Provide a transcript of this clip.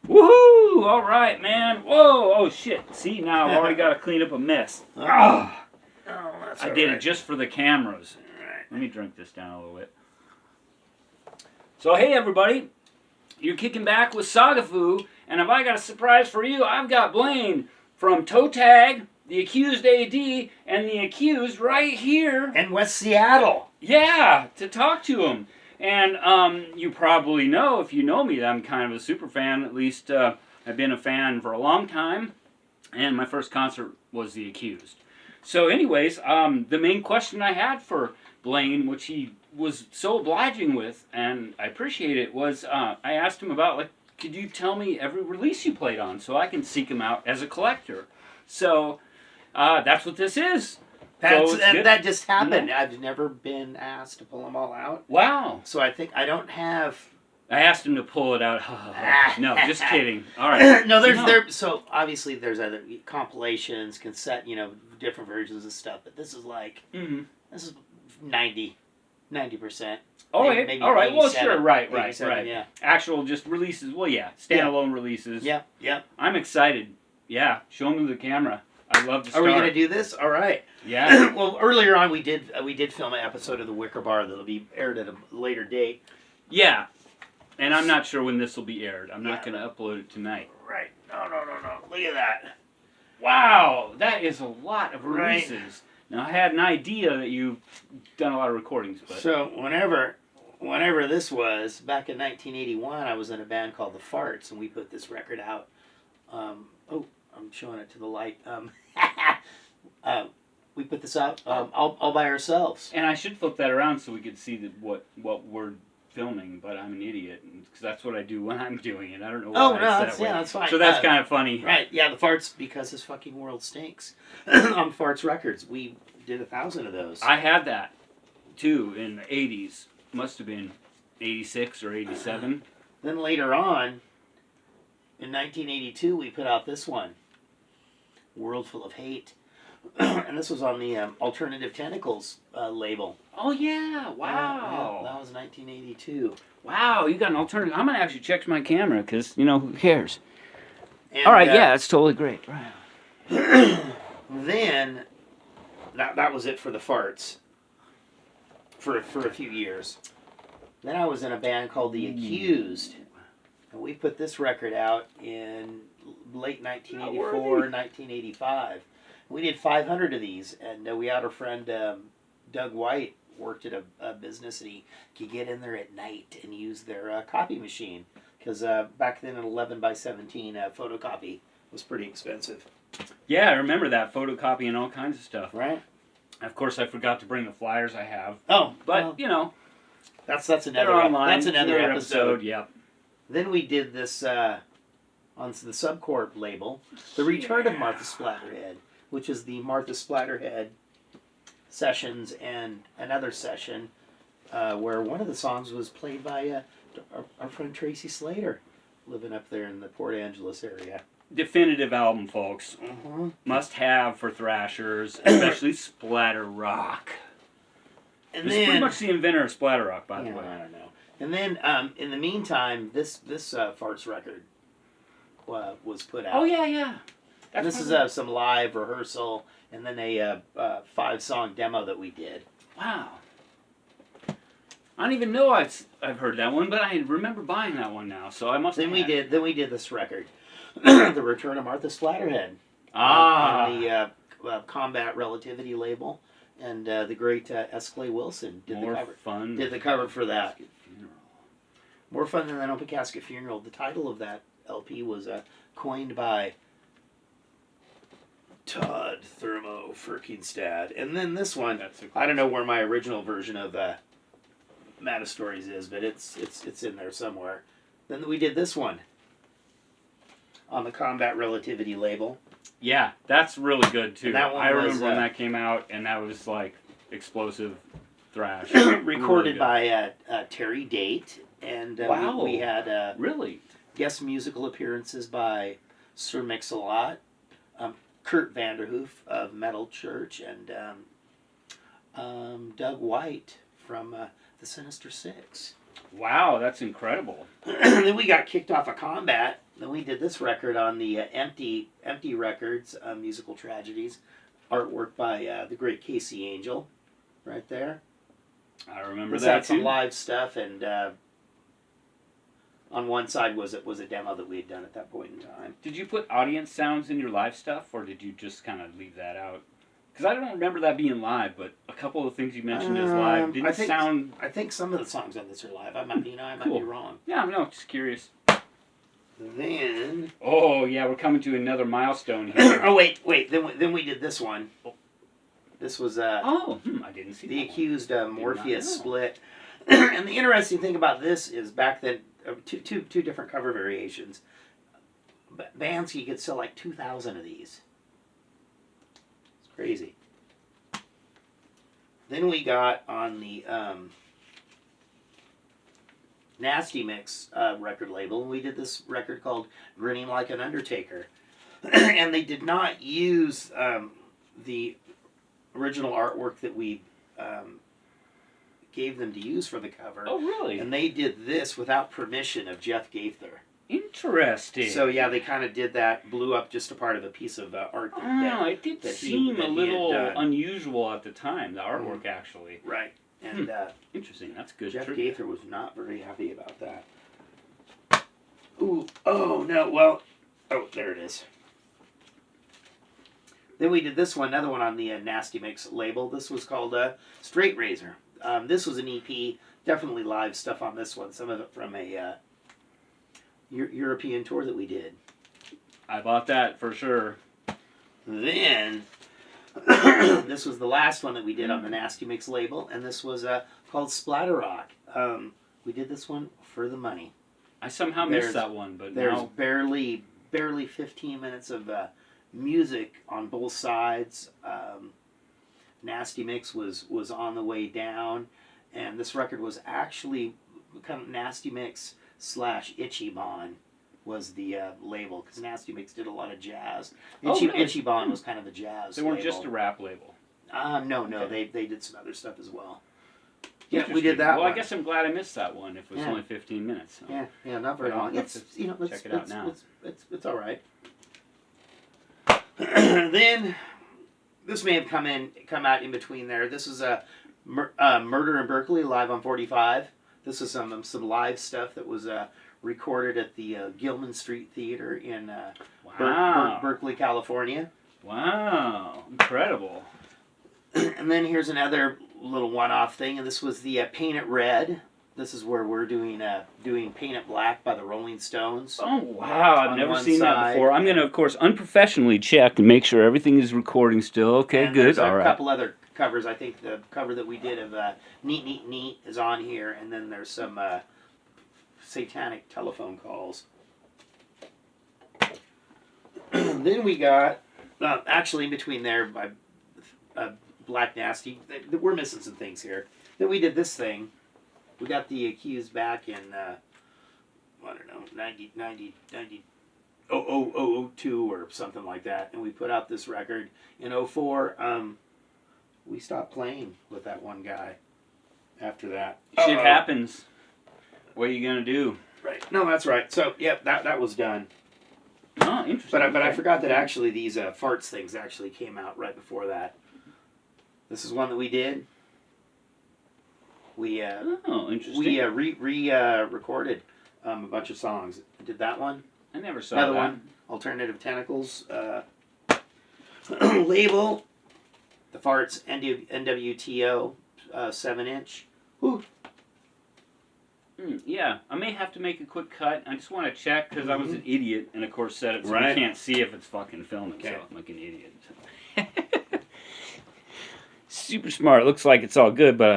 Woohoo! All right, man. Whoa! Oh shit! See, now I've already got to clean up a mess. Ah! Oh, that's I did it just for the cameras. Let me drink this down a little bit. So hey everybody, you're kicking back with Sagafoo, and have I got a surprise for you? I've got Blaine from Toe Tag, the Accused AD, and the Accused right here. In West Seattle. Yeah, to talk to him. And you probably know, if you know me, that I'm kind of a super fan. At least I've been a fan for a long time. And my first concert was the Accused. So anyways, the main question I had for Blaine, which he was so obliging with, and I appreciate it, was I asked him about, like, could you tell me every release you played on so I can seek him out as a collector? So that's what this is. That just happened. Yeah. I've never been asked to pull them all out. Wow. So I think I don't have... I asked him to pull it out. No, just kidding. All right. So obviously there's other compilations, cassette, different versions of stuff, but this is like, this is 90%. Oh, maybe all right. Well, sure. Right. Yeah. Actual just releases. Well, yeah. Standalone releases. Yeah. I'm excited. Yeah. Show them to the camera. I'd love to start. Are we going to do this? All right. Yeah. Well, earlier on we did film an episode of The Wicker Bar that'll be aired at a later date. Yeah. And I'm not sure when this will be aired. I'm not going to upload it tonight. Right. No. Look at that. Wow. That is a lot of releases. Right. Now, I had an idea that you've done a lot of recordings. But... So, whenever this was, back in 1981, I was in a band called The Farts, and we put this record out. I'm showing it to the light. We put this out all by ourselves. And I should flip that around so we could see what we're filming, but I'm an idiot, because that's what I do when I'm doing it. I don't know why that's fine. So that's kind of funny. Right, yeah, The Farts, because this fucking world stinks. On Farts Records, we did 1,000 of those. I had that, too, in the 80s. Must have been 86 or 87. Then later on, in 1982, we put out this one, World Full of Hate. And this was on the Alternative Tentacles label. Oh, yeah. Wow. That was 1982. Wow, you got an alternative. I'm going to actually check my camera because, who cares? And, all right, yeah, that's totally great. Right. Then, that was it for The Farts for a few years. Then I was in a band called The Accused. And we put this record out in late 1984, 1985. We did 500 of these, and we had our friend Doug White worked at a business, and he could get in there at night and use their copy machine, because back then an 11 by 17 photocopy was pretty expensive. Yeah, I remember that, photocopying all kinds of stuff. Right. Of course, I forgot to bring the flyers I have. Oh, but that's another episode. Yeah. Then we did this on the Subcorp label, The Return of Martha Splatterhead, which is the Martha Splatterhead sessions and another session where one of the songs was played by our friend Tracy Slater, living up there in the Port Angeles area. Definitive album, folks. Mm-hmm. Must have for thrashers, especially splatter rock. And then, pretty much the inventor of splatter rock, by the way. I don't know. And then, in the meantime, this Farts record was put out. Oh, yeah. This is some live rehearsal, and then a 5-song demo that we did. Wow. I don't even know I've heard that one, but I remember buying that one now, so I must have. Then we did this record, The Return of Martha Splatterhead. On the Combat Relativity label, and the great S. Clay Wilson did the cover. Did the cover for that. More Fun Than an Open Casket Funeral. The title of that LP was coined by Todd Thermo Ferkenstad. And then this one, I don't know where my original version of Mad Stories is, but it's in there somewhere. Then we did this one on the Combat Relativity label. Yeah, that's really good too. I remember when that came out, and that was like explosive thrash. Recorded by Terry Date, and we had really guest musical appearances by Sir Mix-a-Lot, Kurt Vanderhoof of Metal Church, and Doug White from the Sinister Six. Wow, that's incredible. Then we got kicked off of Combat Then we did this record on the Empty Records, Musical Tragedies, artwork by the great Casey Angel, right there. I remember This that had some too. live stuff, and on one side was a demo that we had done at that point in time. Did you put audience sounds in your live stuff, or did you just kind of leave that out? Because I don't remember that being live, but a couple of things you mentioned as live didn't sound. I think some of the songs on this are live. I might be Cool. wrong. Yeah, no, just curious. Then. Oh yeah, we're coming to another milestone here. Oh wait. Then we did this one. This was I didn't see the that Accused Morpheus know. split. And the interesting thing about this is back then, two different cover variations. Bands, you could sell like 2,000 of these. It's crazy. Then we got on the Nasty Mix record label, and we did this record called Grinning Like an Undertaker. And they did not use the original artwork that we gave them to use for the cover. Oh, really? And they did this without permission of Jeff Gaither. Interesting. So yeah, they kind of did that, blew up just a part of a piece of art. It did seem a little unusual at the time, the artwork actually. Right. And interesting, that's good. Jeff trivia. Gaither was not very happy about that. Ooh, oh no, well, oh, there it is. Then we did this one, another one on the Nasty Mix label. This was called Straight Razor. This was an EP, definitely live stuff on this one. Some of it from a European tour that we did. I bought that for sure. Then, this was the last one that we did on the Nasty Mix label, and this was called Splatter Rock. We did this one for the money. I somehow missed that one, but there's now... barely 15 minutes of music on both sides. Nasty Mix was on the way down, and this record was actually kind of Nasty Mix / Itchy Bon was the label, because Nasty Mix did a lot of jazz. Itchy Bon was kind of a jazz They weren't label. just a rap label. No, Okay. they did some other stuff as well. Yeah, we did that Well, one. I guess I'm glad I missed that one if it was only 15 minutes. So. Yeah, not very long. Let's check it out now. It's all right. Then this may have come out in between there. This is a Murder in Berkeley live on 45. This is some live stuff that was recorded at the Gilman Street Theater in Berkeley, California. Wow, incredible. And then here's another little one-off thing, and this was the Paint It Red. This is where we're doing Paint It Black by the Rolling Stones. Oh, wow, I've never seen that side. before. I'm going to, of course, unprofessionally check and make sure everything is recording still. Okay, and good, there's all a right. couple other covers. I think the cover that we did of Neat Neat Neat is on here, and then there's some satanic telephone calls. Then we got, actually in between there, by Black Nasty, we're missing some things here. Then we did this thing. We got the Accused back in, I don't know, 2002 or something like that. And we put out this record in 2004. We stopped playing with that one guy after that. Shit happens. What are you going to do? Right. No, that's right. So, yep, that was done. Oh, interesting. But I forgot that actually these farts things actually came out right before that. This is one that we did. We interesting. we recorded a bunch of songs. Did that one. I never saw Another that. one. Alternative Tentacles label. The Farts NWTO 7-inch. Whew. Yeah, I may have to make a quick cut. I just want to check because I was an idiot and of course said it so Right. we can't see if it's fucking filming. Okay. So I'm like an idiot. Super smart. Looks like it's all good, but